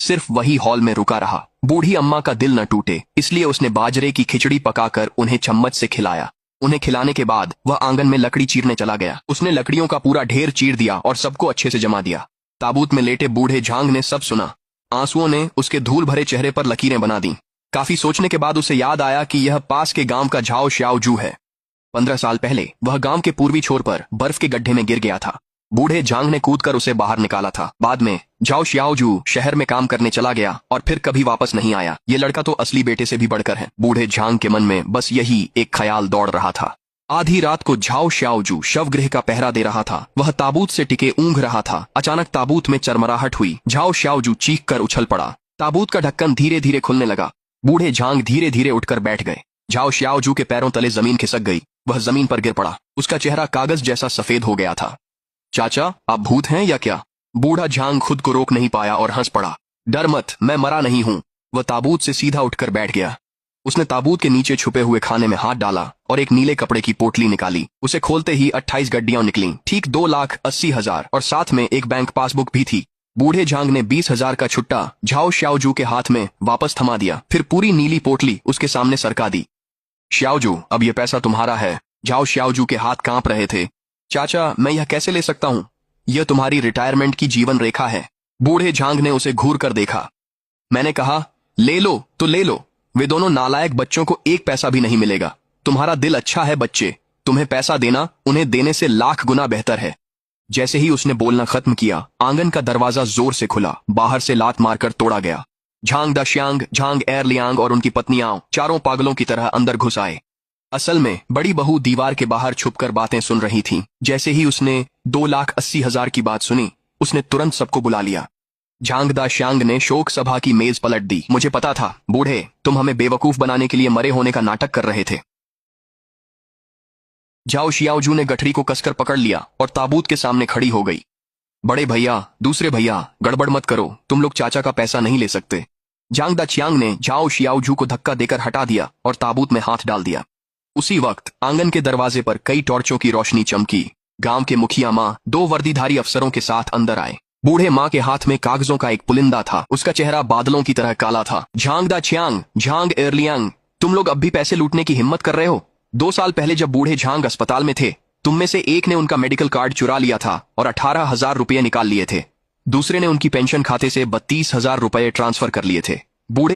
सिर्फ वही हॉल में रुका रहा। बूढ़ी अम्मा का दिल न टूटे इसलिए उसने बाजरे की खिचड़ी पकाकर उन्हें चम्मच से खिलाया। उन्हें खिलाने के बाद वह आंगन में लकड़ी चीरने चला गया। उसने लकड़ियों का पूरा ढेर चीर दिया और सबको अच्छे से जमा दिया। ताबूत में लेटे बूढ़े झांग ने सब सुना। आंसुओं ने उसके धूल भरे चेहरे पर लकीरें बना दी। काफी सोचने के बाद उसे याद आया कि यह पास के गांव का झाओ श्याओ जू है। 15 साल पहले वह गांव के पूर्वी छोर पर बर्फ के गड्ढे में गिर गया था। बूढ़े झांग ने कूदकर उसे बाहर निकाला था। बाद में झाओ श्याओ जू शहर में काम करने चला गया और फिर कभी वापस नहीं आया। ये लड़का तो असली बेटे से भी बढ़कर है। बूढ़े झांग के मन में बस यही एक ख्याल दौड़ रहा था। आधी रात को झाओ श्याओ जू शवगृह का पहरा दे रहा था। वह ताबूत से टिके ऊँघ रहा था। अचानक ताबूत में चरमराहट हुई। झाओ श्याओ जू चीख कर उछल पड़ा। ताबूत का ढक्कन धीरे धीरे खुलने लगा। बूढ़े झांग धीरे धीरे उठकर बैठ गए। झाओ श्याओ जू के पैरों तले जमीन खिसक गई। वह जमीन पर गिर पड़ा। उसका चेहरा कागज जैसा सफेद हो गया था। चाचा, आप भूत हैं या क्या? बूढ़ा झांग खुद को रोक नहीं पाया और हंस पड़ा। डर मत, मैं मरा नहीं हूं। वह ताबूत से सीधा उठकर बैठ गया। उसने ताबूत के नीचे छुपे हुए खाने में हाथ डाला और एक नीले कपड़े की पोटली निकाली। उसे खोलते ही 28 गड्डियां निकलीं, ठीक 2,80,000 और साथ में एक बैंक पासबुक भी थी। बूढ़े झांग ने 20,000 का छुट्टा झाओ श्याओजू के हाथ में वापस थमा दिया। फिर पूरी नीली पोटली उसके सामने सरका दी। श्याओजू, अब यह पैसा तुम्हारा है। झाओ श्याओजू के हाथ कांप रहे थे। चाचा, मैं यह कैसे ले सकता हूँ? यह तुम्हारी रिटायरमेंट की जीवन रेखा है। बूढ़े झांग ने उसे घूर कर देखा। मैंने कहा, ले लो तो ले लो। वे दोनों नालायक बच्चों को एक पैसा भी नहीं मिलेगा। तुम्हारा दिल अच्छा है बच्चे, तुम्हें पैसा देना उन्हें देने से लाख गुना बेहतर है। जैसे ही उसने बोलना खत्म किया, आंगन का दरवाजा जोर से खुला। बाहर से लात मारकर तोड़ा गया। झांग दा श्यांग, झांग एरलियांग और उनकी पत्नियां चारों पागलों की तरह अंदर घुस आए। असल में बड़ी बहू दीवार के बाहर छुपकर बातें सुन रही थीं। जैसे ही उसने 2,80,000 की बात सुनी, उसने तुरंत सबको बुला लिया। झांग दा श्यांग ने शोक सभा की मेज पलट दी। मुझे पता था बूढ़े, तुम हमें बेवकूफ बनाने के लिए मरे होने का नाटक कर रहे थे। झाओ श्याओजू ने गठरी को कसकर पकड़ लिया और ताबूत के सामने खड़ी हो गई। बड़े भैया, दूसरे भैया, गड़बड़ मत करो, तुम लोग चाचा का पैसा नहीं ले सकते। झांग दा च्यांग ने झाओ श्याओजू को धक्का देकर हटा दिया और ताबूत में हाथ डाल दिया। उसी वक्त आंगन के दरवाजे पर कई टॉर्चों की रोशनी चमकी। गांव के मुखिया माँ 2 वर्दीधारी अफसरों के साथ अंदर आए। बूढ़े माँ के हाथ में कागजों का एक पुलिंदा था। उसका चेहरा बादलों की तरह काला था। झांग दा च्यांग, झांग एरलियांग, तुम लोग अब भी पैसे लूटने की हिम्मत कर रहे हो? 2 साल पहले जब बूढ़े झांग अस्पताल में थे, तुम में से एक ने उनका मेडिकल कार्ड चुरा लिया था और 18,000 रुपये निकाल लिए थे। दूसरे ने उनकी पेंशन खाते से 32,000 रुपये ट्रांसफर कर लिए थे। बूढ़े